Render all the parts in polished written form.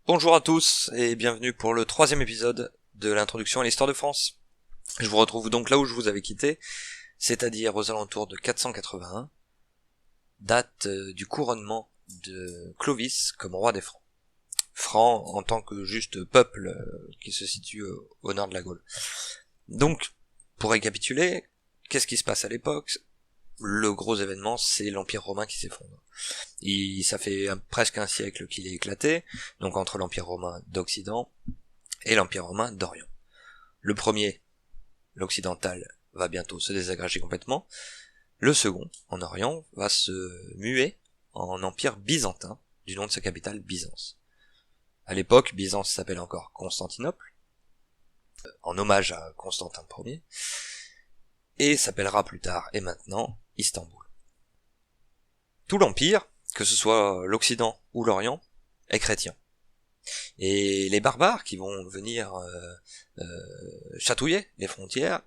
Bonjour à tous et bienvenue pour le 3e épisode de l'introduction à l'histoire de France. Je vous retrouve donc là où je vous avais quitté, c'est-à-dire aux alentours de 481, date du couronnement de Clovis comme roi des Francs. Francs en tant que juste peuple qui se situe au nord de la Gaule. Donc, pour récapituler, qu'est-ce qui se passe à l'époque ? Le gros événement, c'est l'Empire romain qui s'effondre. Ça fait presque un siècle qu'il est éclaté, donc entre l'Empire romain d'Occident et l'Empire romain d'Orient. Le premier, l'occidental, va bientôt se désagréger complètement. Le second, en Orient, va se muer en empire byzantin, du nom de sa capitale, Byzance. À l'époque, Byzance s'appelle encore Constantinople, en hommage à Constantin Ier, et s'appellera plus tard et maintenant Istanbul. Tout l'empire, que ce soit l'Occident ou l'Orient, est chrétien. Et les barbares qui vont venir chatouiller les frontières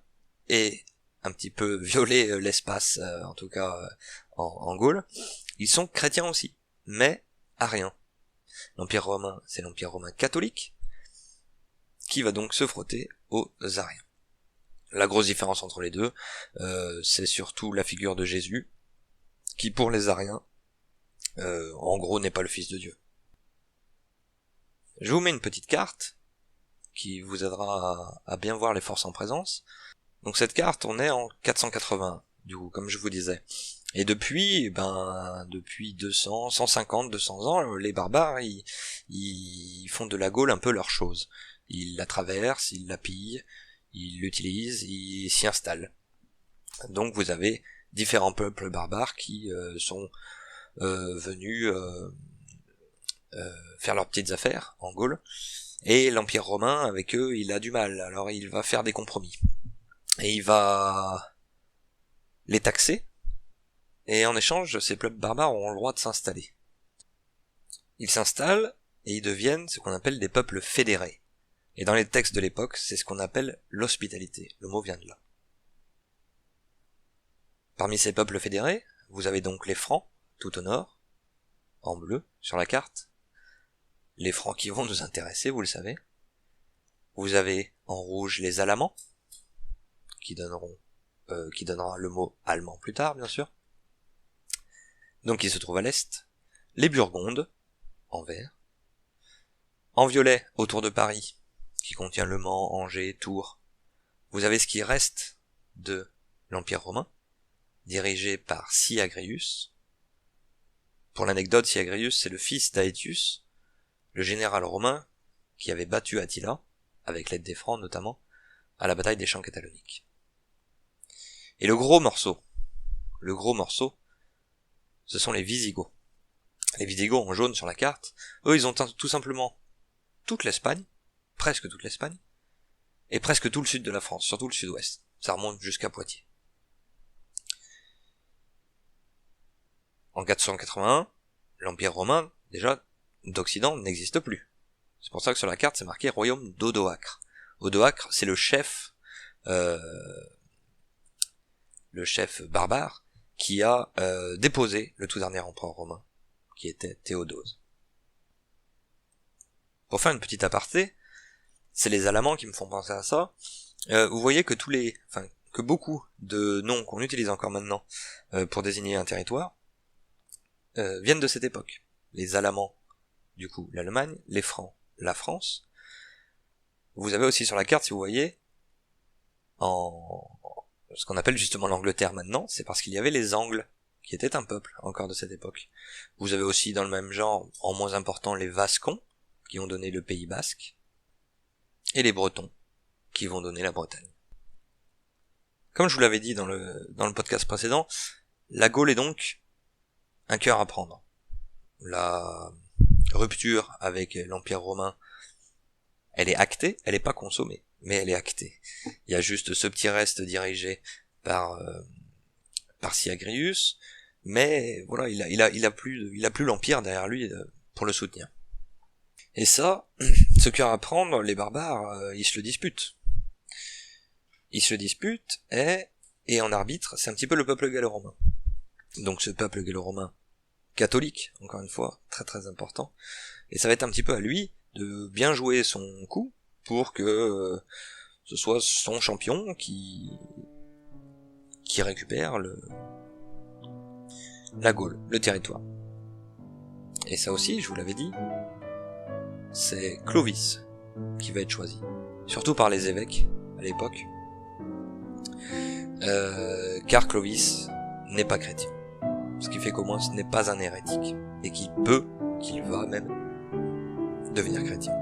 et un petit peu violer l'espace, en tout cas en Gaule, ils sont chrétiens aussi, mais ariens. L'Empire romain, c'est l'Empire romain catholique, qui va donc se frotter aux ariens. La grosse différence entre les deux, c'est surtout la figure de Jésus, qui pour les ariens, en gros n'est pas le fils de Dieu. Je vous mets une petite carte, qui vous aidera à bien voir les forces en présence. Donc cette carte, on est en 481, du coup, comme je vous disais. Et depuis 200, 150, 200 ans, les barbares, ils font de la Gaule un peu leur chose. Ils la traversent, ils la pillent, ils l'utilisent, ils s'y installent. Donc vous avez différents peuples barbares qui sont venus faire leurs petites affaires en Gaule. Et l'Empire romain, avec eux, il a du mal, alors il va faire des compromis. Et il va les taxer, et en échange, ces peuples barbares auront le droit de s'installer. Ils s'installent, et ils deviennent ce qu'on appelle des peuples fédérés. Et dans les textes de l'époque, c'est ce qu'on appelle l'hospitalité. Le mot vient de là. Parmi ces peuples fédérés, vous avez donc les Francs, tout au nord, en bleu, sur la carte. Les Francs qui vont nous intéresser, vous le savez. Vous avez en rouge les Alamans, qui donnera le mot allemand plus tard, bien sûr. Donc ils se trouvent à l'est. Les Burgondes, en vert. En violet, autour de Paris, qui contient Le Mans, Angers, Tours. Vous avez ce qui reste de l'Empire romain, dirigé par Syagrius. Pour l'anecdote, Syagrius, c'est le fils d'Aetius, le général romain qui avait battu Attila, avec l'aide des Francs notamment, à la bataille des Champs Cataloniques. Et le gros morceau, ce sont les Visigoths. Les Visigoths en jaune sur la carte, eux ils ont tout simplement toute l'Espagne, presque toute l'Espagne, et presque tout le sud de la France, surtout le sud-ouest. Ça remonte jusqu'à Poitiers. En 481, l'Empire romain, déjà, d'Occident n'existe plus. C'est pour ça que sur la carte c'est marqué royaume d'Odoacre. Odoacre, c'est le chef barbare qui a déposé le tout dernier empereur romain, qui était Théodose. Pour faire une petite aparté, c'est les Alamans qui me font penser à ça. Vous voyez que que beaucoup de noms qu'on utilise encore maintenant pour désigner un territoire viennent de cette époque. Les Alamans, du coup, l'Allemagne, les Francs, la France. Vous avez aussi sur la carte, si vous voyez, ce qu'on appelle justement l'Angleterre maintenant, c'est parce qu'il y avait les Angles, qui étaient un peuple encore de cette époque. Vous avez aussi dans le même genre, en moins important, les Vascons, qui ont donné le Pays Basque, et les Bretons, qui vont donner la Bretagne. Comme je vous l'avais dit dans le podcast précédent, la Gaule est donc un cœur à prendre. La rupture avec l'Empire romain, elle est actée, elle n'est pas consommée, mais elle est actée. Il y a juste ce petit reste dirigé par Syagrius, mais voilà, il a plus l'Empire derrière lui pour le soutenir. Et ça, ce cœur à prendre, les barbares, ils se le disputent. Et en arbitre, c'est un petit peu le peuple gallo-romain. Donc ce peuple gallo-romain catholique, encore une fois, très très important, et ça va être un petit peu à lui de bien jouer son coup pour que ce soit son champion qui récupère la Gaule, le territoire. Et ça aussi, je vous l'avais dit, c'est Clovis qui va être choisi, surtout par les évêques à l'époque, car Clovis n'est pas chrétien, ce qui fait qu'au moins ce n'est pas un hérétique, et qu'il va même devenir chrétien.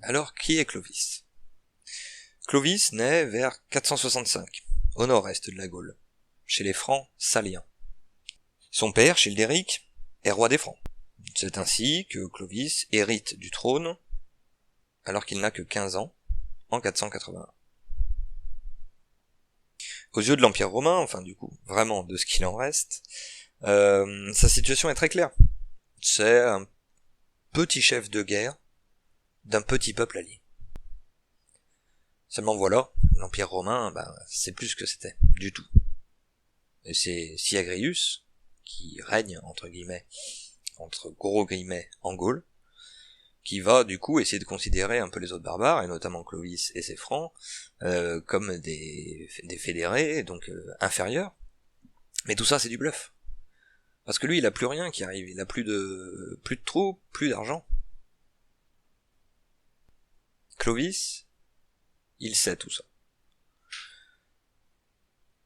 Alors, qui est Clovis ? Clovis naît vers 465, au nord-est de la Gaule, chez les Francs saliens. Son père, Childéric, est roi des Francs. C'est ainsi que Clovis hérite du trône, alors qu'il n'a que 15 ans, en 481. Aux yeux de l'Empire romain, enfin du coup, vraiment de ce qu'il en reste, sa situation est très claire. C'est un petit chef de guerre d'un petit peuple allié. Seulement voilà, l'Empire romain, c'est plus ce que c'était, du tout. Et c'est Syagrius, qui règne, entre gros guillemets, en Gaule, qui va du coup essayer de considérer un peu les autres barbares, et notamment Clovis et ses Francs, comme des fédérés, donc inférieurs. Mais tout ça c'est du bluff. Parce que lui il a plus rien qui arrive, il a plus de troupes, plus d'argent. Clovis, il sait tout ça.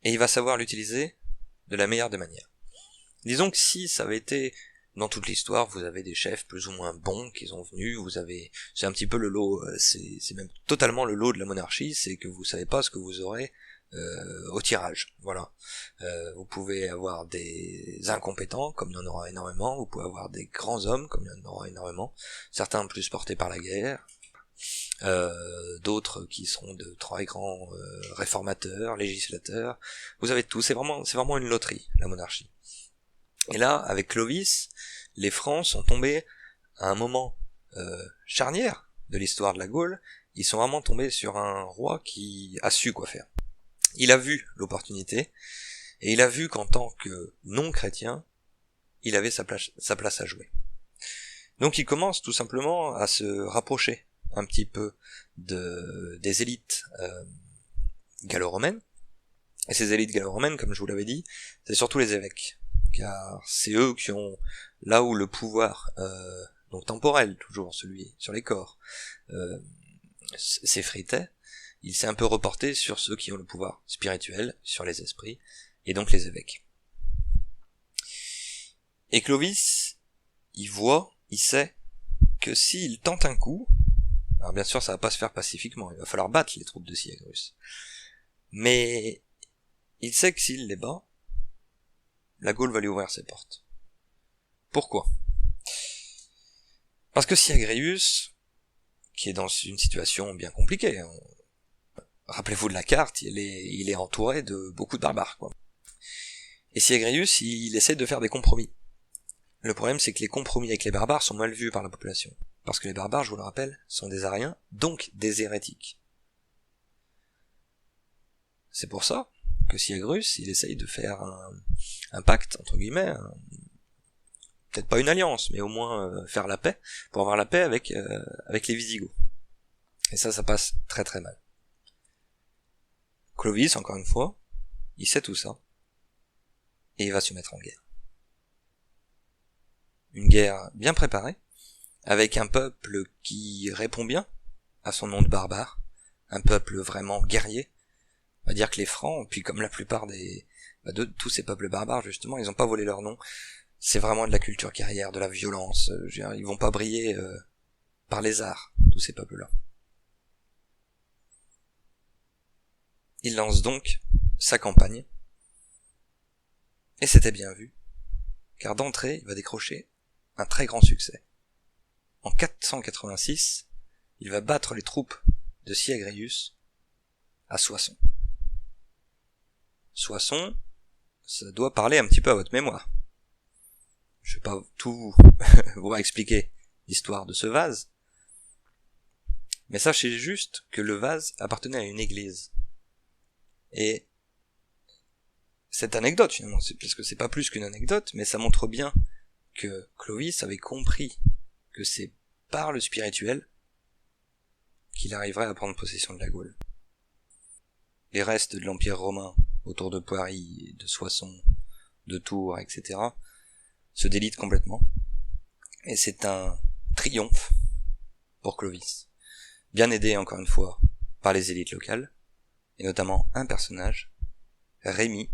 Et il va savoir l'utiliser de la meilleure des manières. Disons que si ça avait été, dans toute l'histoire, vous avez des chefs plus ou moins bons qui sont venus, c'est un petit peu le lot, c'est même totalement le lot de la monarchie, c'est que vous savez pas ce que vous aurez au tirage, voilà. Vous pouvez avoir des incompétents, comme il y en aura énormément, vous pouvez avoir des grands hommes, comme il y en aura énormément, certains plus portés par la guerre, d'autres qui seront de très grands réformateurs, législateurs, vous avez tout, c'est vraiment une loterie, la monarchie. Et là, avec Clovis, les Francs sont tombés à un moment charnière de l'histoire de la Gaule, ils sont vraiment tombés sur un roi qui a su quoi faire. Il a vu l'opportunité, et il a vu qu'en tant que non-chrétien, il avait sa place à jouer. Donc il commence tout simplement à se rapprocher un petit peu des élites gallo-romaines. Et ces élites gallo-romaines, comme je vous l'avais dit, c'est surtout les évêques. Car c'est eux qui ont, là où le pouvoir, donc temporel toujours, celui sur les corps, s'effritait, il s'est un peu reporté sur ceux qui ont le pouvoir spirituel, sur les esprits, et donc les évêques. Et Clovis, il sait que s'il tente un coup, alors bien sûr ça va pas se faire pacifiquement, il va falloir battre les troupes de Syagrius, mais il sait que s'il les bat, la Gaule va lui ouvrir ses portes. Pourquoi ? Parce que Syagrius, qui est dans une situation bien compliquée, hein, rappelez-vous de la carte, il est entouré de beaucoup de barbares, quoi. Et Syagrius, il essaie de faire des compromis. Le problème, c'est que les compromis avec les barbares sont mal vus par la population. Parce que les barbares, je vous le rappelle, sont des Ariens, donc des hérétiques. C'est pour ça que Syagrius, il essaye de faire un pacte, entre guillemets, peut-être pas une alliance, mais au moins faire la paix, pour avoir la paix avec les Visigoths. Et ça passe très très mal. Clovis, encore une fois, il sait tout ça, et il va se mettre en guerre. une guerre bien préparée, avec un peuple qui répond bien à son nom de barbare, un peuple vraiment guerrier. On va dire que les Francs, puis comme la plupart de tous ces peuples barbares justement, ils n'ont pas volé leur nom. C'est vraiment de la culture guerrière, de la violence. Ils vont pas briller par les arts, tous ces peuples-là. Il lance donc sa campagne, et c'était bien vu, car d'entrée, il va décrocher un très grand succès. En 486, il va battre les troupes de Syagrius à Soissons. Soissons, ça doit parler un petit peu à votre mémoire. Je vais pas tout vous expliquer l'histoire de ce vase, mais sachez juste que le vase appartenait à une église. Et cette anecdote, finalement, parce que c'est pas plus qu'une anecdote, mais ça montre bien que Clovis avait compris que c'est par le spirituel qu'il arriverait à prendre possession de la Gaule. Les restes de l'Empire romain autour de Poiry, de Soissons, de Tours, etc., se délitent complètement. Et c'est un triomphe pour Clovis. Bien aidé, encore une fois, par les élites locales, et notamment un personnage, Rémi,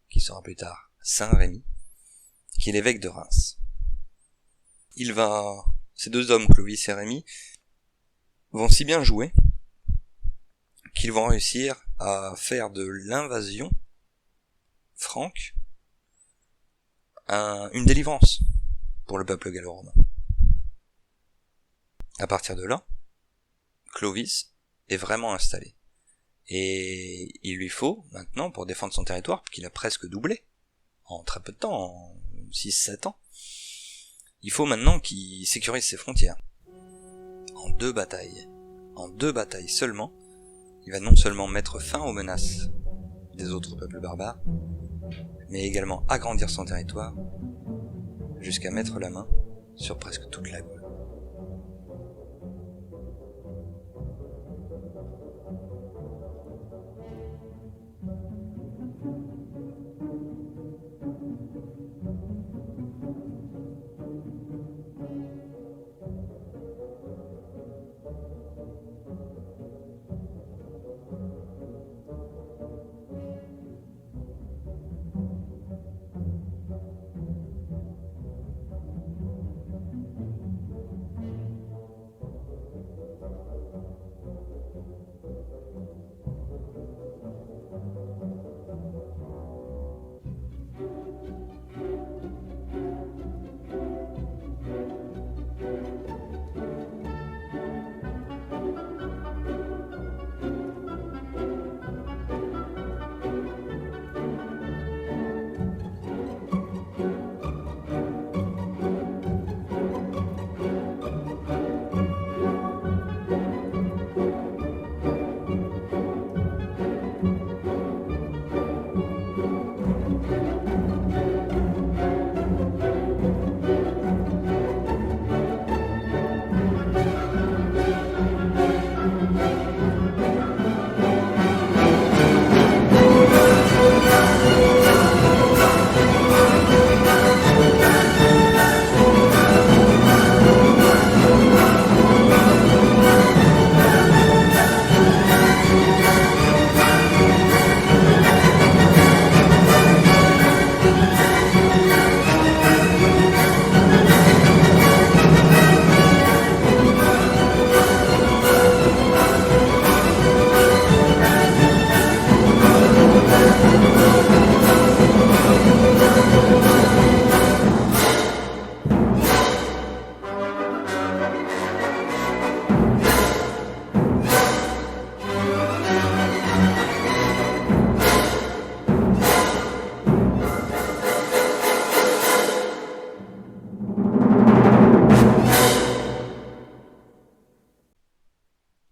qui sera plus tard Saint Rémi, qui est l'évêque de Reims. Ces deux hommes, Clovis et Rémi, vont si bien jouer qu'ils vont réussir à faire de l'invasion franque une délivrance pour le peuple gallo-romain. À partir de là, Clovis est vraiment installé. Et il lui faut, maintenant, pour défendre son territoire, qu'il a presque doublé, en très peu de temps, en 6-7 ans, il faut maintenant qu'il sécurise ses frontières. En deux batailles seulement, il va non seulement mettre fin aux menaces des autres peuples barbares, mais également agrandir son territoire, jusqu'à mettre la main sur presque toute la Gaule.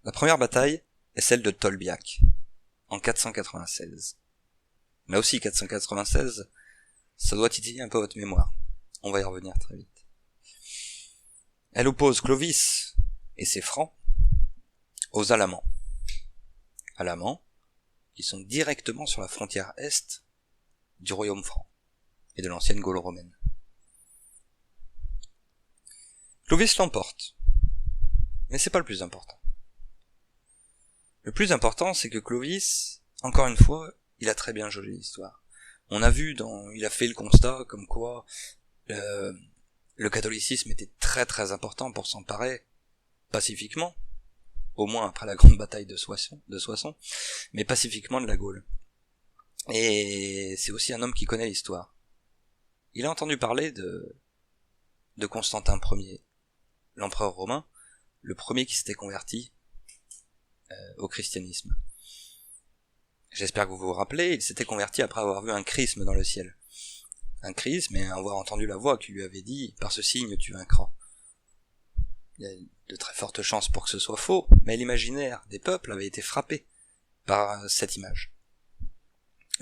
La première bataille est celle de Tolbiac, en 496. Là aussi, 496, ça doit titiller un peu votre mémoire. On va y revenir très vite. Elle oppose Clovis et ses Francs aux Alamans. Alamans, qui sont directement sur la frontière est du royaume franc et de l'ancienne Gaule romaine. Clovis l'emporte. Mais c'est pas le plus important. Le plus important, c'est que Clovis, encore une fois, il a très bien jaugé l'histoire. On a vu il a fait le constat comme quoi le catholicisme était très très important pour s'emparer pacifiquement, au moins après la grande bataille de Soissons, mais pacifiquement de la Gaule. Et c'est aussi un homme qui connaît l'histoire. Il a entendu parler de Constantin Ier, l'empereur romain, le premier qui s'était converti au christianisme. J'espère que vous vous rappelez, il s'était converti après avoir vu un chrisme dans le ciel. Un chrisme et avoir entendu la voix qui lui avait dit « Par ce signe tu vaincras ». Il y a de très fortes chances pour que ce soit faux, mais l'imaginaire des peuples avait été frappé par cette image.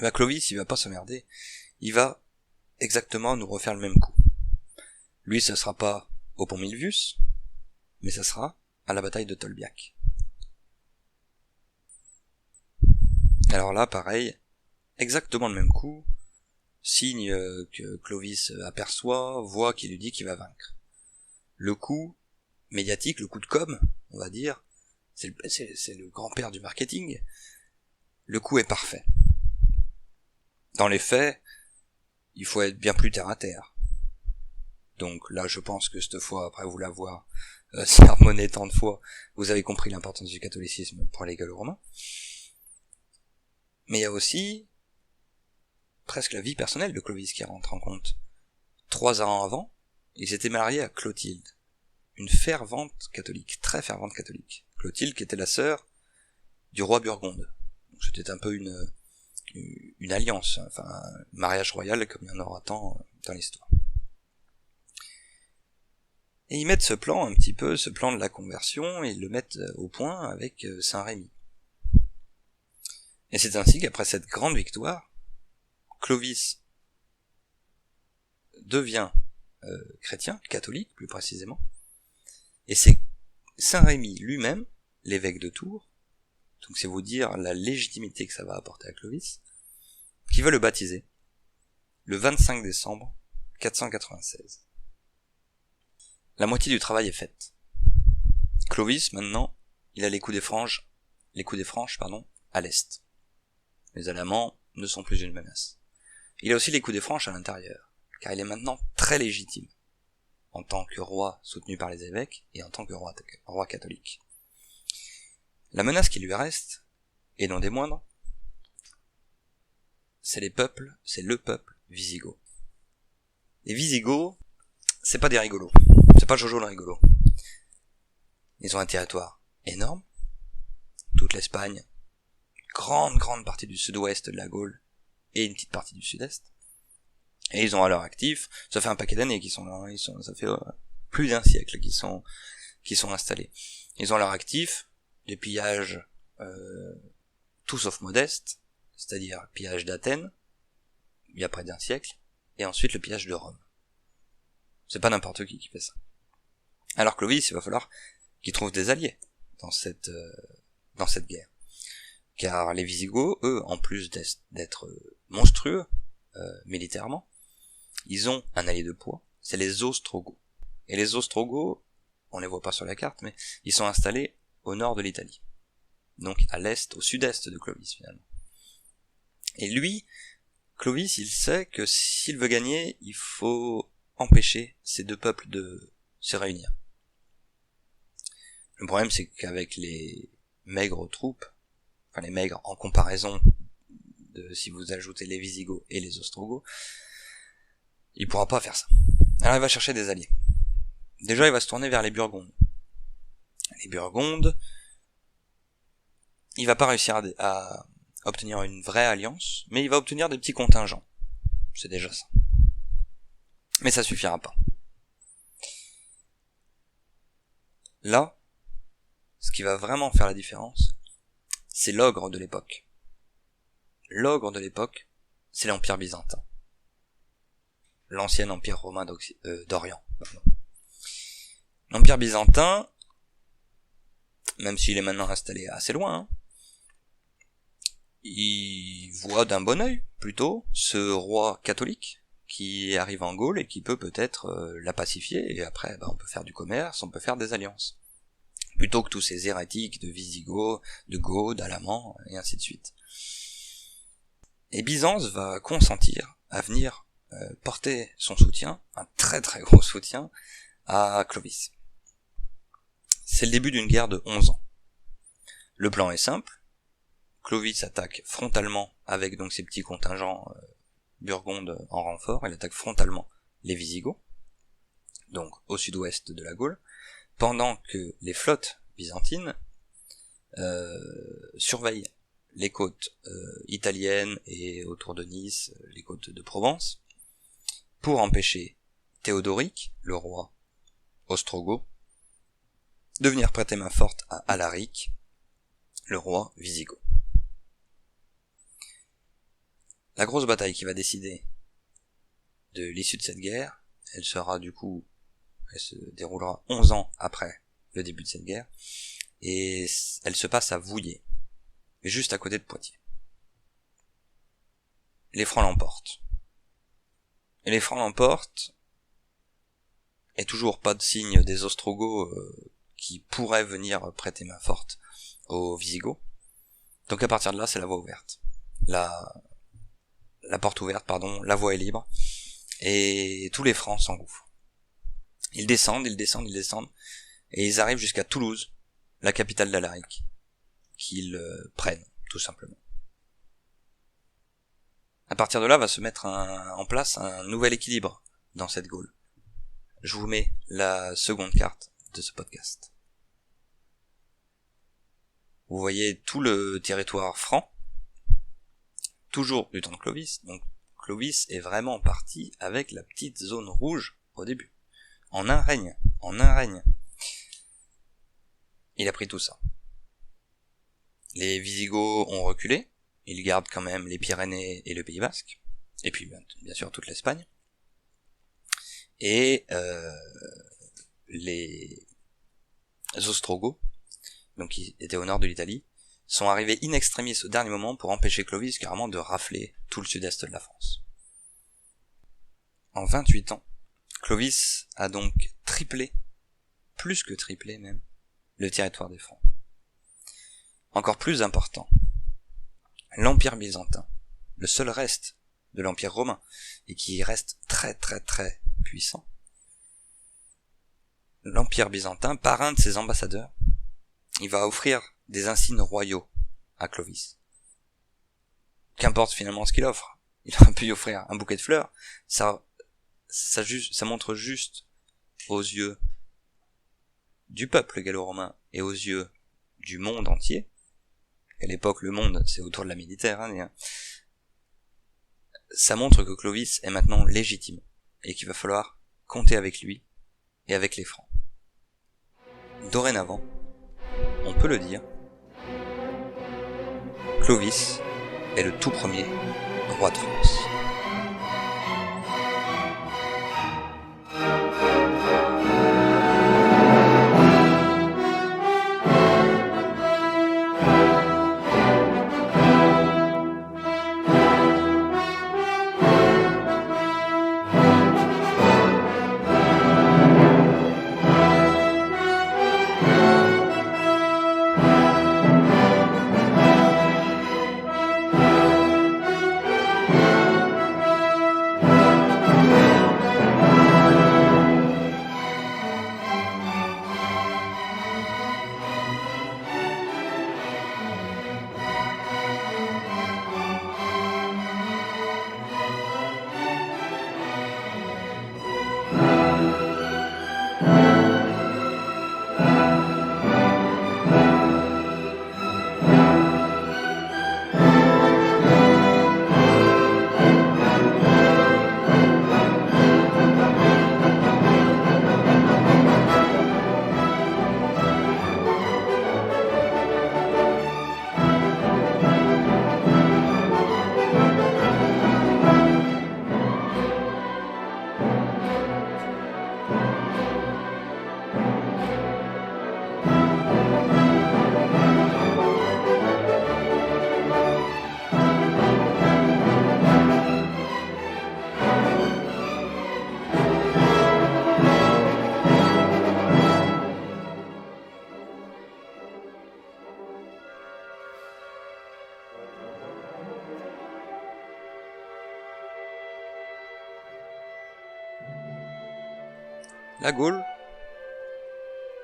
Et Clovis, il va pas s'emmerder, il va exactement nous refaire le même coup. Lui, ce sera pas au pont Milvius, mais ce sera à la bataille de Tolbiac. Alors là, pareil, exactement le même coup, signe que Clovis aperçoit, voit qui lui dit qu'il va vaincre. Le coup médiatique, le coup de com', on va dire, c'est le grand-père du marketing, le coup est parfait. Dans les faits, il faut être bien plus terre à terre. Donc là, je pense que cette fois, après vous l'avoir sermonné tant de fois, vous avez compris l'importance du catholicisme pour les Gallo-Romains. Mais il y a aussi presque la vie personnelle de Clovis qui rentre en compte. 3 ans avant, il s'était marié à Clotilde, une fervente catholique, très fervente catholique. Clotilde qui était la sœur du roi Burgonde. Donc c'était un peu une alliance, enfin un mariage royal comme il y en aura tant dans l'histoire. Et ils mettent ce plan un petit peu, ce plan de la conversion, et ils le mettent au point avec Saint-Rémy. Et c'est ainsi qu'après cette grande victoire, Clovis devient chrétien, catholique plus précisément, et c'est Saint-Rémy lui-même, l'évêque de Tours, donc c'est vous dire la légitimité que ça va apporter à Clovis, qui va le baptiser le 25 décembre 496. La moitié du travail est faite. Clovis, maintenant, il a les coups des franges, à l'est. Les Alamans ne sont plus une menace. Il a aussi les coups des franches à l'intérieur, car il est maintenant très légitime, en tant que roi soutenu par les évêques et en tant que roi catholique. La menace qui lui reste, et non des moindres, c'est le peuple wisigoth. Les Visigoths, c'est pas des rigolos, c'est pas Jojo le rigolo. Ils ont un territoire énorme, toute l'Espagne, grande partie du sud-ouest de la Gaule et une petite partie du sud-est. Et ils ont à leur actif, ça fait un paquet d'années qu'ils sont là, ça fait plus d'1 siècle qu'ils sont installés. Ils ont à leur actif des pillages tout sauf modestes, c'est-à-dire le pillage d'Athènes, il y a près d'1 siècle, et ensuite le pillage de Rome. C'est pas n'importe qui fait ça. Alors Clovis, il va falloir qu'il trouve des alliés dans cette guerre. Car les Visigoths, eux, en plus d'être monstrueux militairement, ils ont un allié de poids, c'est les Ostrogoths. Et les Ostrogoths, on les voit pas sur la carte, mais ils sont installés au nord de l'Italie. Donc à l'est, au sud-est de Clovis finalement. Et lui, Clovis, il sait que s'il veut gagner, il faut empêcher ces deux peuples de se réunir. Le problème, c'est qu'avec les maigres troupes, enfin les maigres en comparaison de si vous ajoutez les Visigoths et les Ostrogoths, il pourra pas faire ça. Alors il va chercher des alliés. Déjà, il va se tourner vers les Burgondes. Les Burgondes, il va pas réussir à obtenir une vraie alliance, mais il va obtenir des petits contingents. C'est déjà ça. Mais ça suffira pas. Là, ce qui va vraiment faire la différence, c'est l'ogre de l'époque. L'ogre de l'époque, c'est l'Empire byzantin. L'ancien Empire romain d'Orient. L'Empire byzantin, même s'il est maintenant installé assez loin, il voit d'un bon œil, plutôt, ce roi catholique, qui arrive en Gaule et qui peut peut-être la pacifier, et après on peut faire du commerce, on peut faire des alliances. Plutôt que tous ces hérétiques de Visigoths, de Goths, d'Alamans, et ainsi de suite. Et Byzance va consentir à venir porter son soutien, un très très gros soutien, à Clovis. C'est le début d'une guerre de 11 ans. Le plan est simple. Clovis attaque frontalement avec donc ses petits contingents burgondes en renfort, il attaque frontalement les Visigoths, donc au sud-ouest de la Gaule, pendant que les flottes byzantines surveillent les côtes italiennes et autour de Nice, les côtes de Provence, pour empêcher Théodoric, le roi ostrogoth, de venir prêter main forte à Alaric, le roi wisigoth. La grosse bataille qui va décider de l'issue de cette guerre, elle se déroulera 11 ans après le début de cette guerre, et elle se passe à Vouillers, juste à côté de Poitiers. Les Francs l'emportent. Et les Francs l'emportent, et toujours pas de signe des Ostrogoths qui pourraient venir prêter main forte aux Visigoths. Donc à partir de là, c'est la voie ouverte. La porte ouverte, la voie est libre, et tous les Francs s'engouffrent. Ils descendent, et ils arrivent jusqu'à Toulouse, la capitale d'Alaric, qu'ils prennent, tout simplement. À partir de là, va se mettre en place un nouvel équilibre dans cette Gaule. Je vous mets la seconde carte de ce podcast. Vous voyez tout le territoire franc, toujours du temps de Clovis, donc Clovis est vraiment parti avec la petite zone rouge au début. En un règne. Il a pris tout ça. Les Visigoths ont reculé, ils gardent quand même les Pyrénées et le Pays Basque, et puis bien sûr toute l'Espagne. Et les Ostrogoths, donc qui étaient au nord de l'Italie, sont arrivés in extremis au dernier moment pour empêcher Clovis carrément de rafler tout le sud-est de la France. En 28 ans, Clovis a donc triplé, plus que triplé même, le territoire des Francs. Encore plus important, l'Empire byzantin, le seul reste de l'Empire romain, et qui reste très très très puissant, l'Empire byzantin, par un de ses ambassadeurs, il va offrir des insignes royaux à Clovis. Qu'importe finalement ce qu'il offre, il aurait pu offrir un bouquet de fleurs, ça montre juste aux yeux du peuple gallo-romain et aux yeux du monde entier. À l'époque, le monde, c'est autour de la Méditerranée. Ça montre que Clovis est maintenant légitime et qu'il va falloir compter avec lui et avec les Francs. Dorénavant, on peut le dire, Clovis est le tout premier roi de France. La Gaule,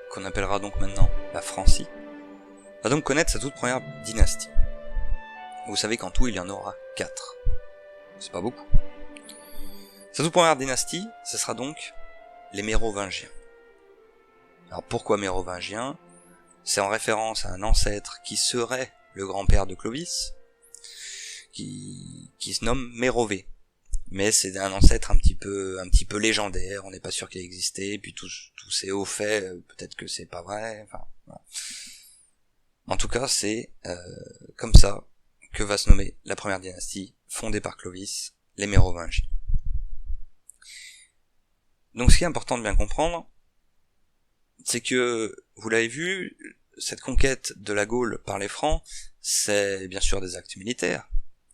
qu'on appellera donc maintenant la Francie, va donc connaître sa toute première dynastie. Vous savez qu'en tout il y en aura 4. C'est pas beaucoup. Sa toute première dynastie, ce sera donc les Mérovingiens. Alors pourquoi Mérovingiens? C'est en référence à un ancêtre qui serait le grand-père de Clovis, qui se nomme Mérové. Mais c'est un ancêtre un petit peu légendaire, on n'est pas sûr qu'il existait, puis tous ces hauts faits, peut-être que c'est pas vrai, enfin, voilà. En tout cas, c'est comme ça que va se nommer la première dynastie, fondée par Clovis, les Mérovingiens. Donc ce qui est important de bien comprendre, c'est que, vous l'avez vu, cette conquête de la Gaule par les Francs, c'est bien sûr des actes militaires,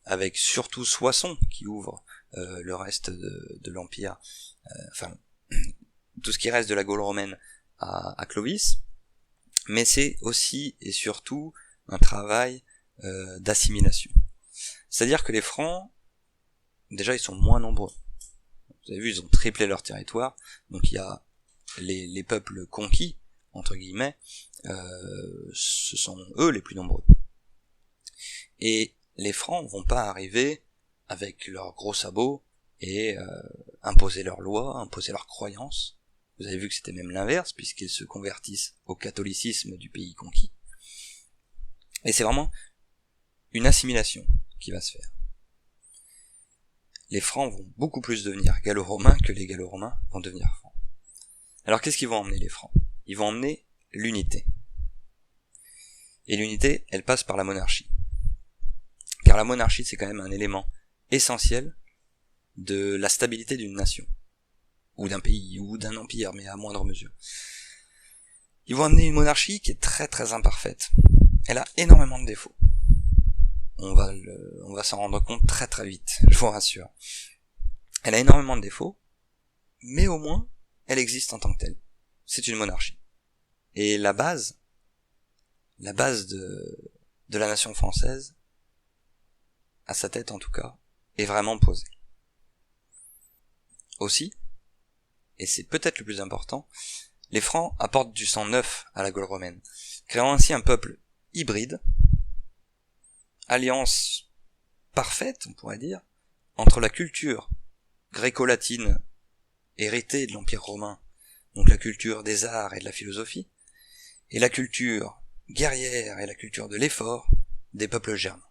avec surtout Soissons qui ouvre le reste de l'Empire, enfin, tout ce qui reste de la Gaule romaine à Clovis, mais c'est aussi et surtout un travail d'assimilation. C'est-à-dire que les Francs, déjà ils sont moins nombreux. Vous avez vu, ils ont triplé leur territoire, donc il y a les peuples conquis, entre guillemets, ce sont eux les plus nombreux. Et les Francs vont pas arriver avec leurs gros sabots et imposer leurs lois, imposer leurs croyances. Vous avez vu que c'était même l'inverse, puisqu'ils se convertissent au catholicisme du pays conquis. Et c'est vraiment une assimilation qui va se faire. Les Francs vont beaucoup plus devenir gallo-romains que les gallo-romains vont devenir Francs. Alors qu'est-ce qu'ils vont emmener les Francs? Ils vont emmener l'unité. Et l'unité, elle passe par la monarchie. Car la monarchie, c'est quand même un élément essentiel de la stabilité d'une nation, ou d'un pays, ou d'un empire, mais à moindre mesure. Ils vont amener une monarchie qui est très très imparfaite. Elle a énormément de défauts. On va s'en rendre compte très très vite, je vous rassure. Elle a énormément de défauts, mais au moins, elle existe en tant que telle. C'est une monarchie. Et la base de la nation française, à sa tête en tout cas, est vraiment posée. Aussi, et c'est peut-être le plus important, les Francs apportent du sang neuf à la Gaule romaine, créant ainsi un peuple hybride, alliance parfaite, on pourrait dire, entre la culture gréco-latine héritée de l'Empire romain, donc la culture des arts et de la philosophie, et la culture guerrière et la culture de l'effort des peuples germains.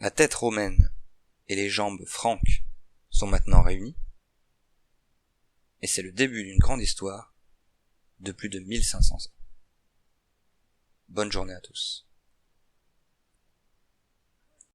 La tête romaine et les jambes franques sont maintenant réunies, et c'est le début d'une grande histoire de plus de 1500 ans. Bonne journée à tous.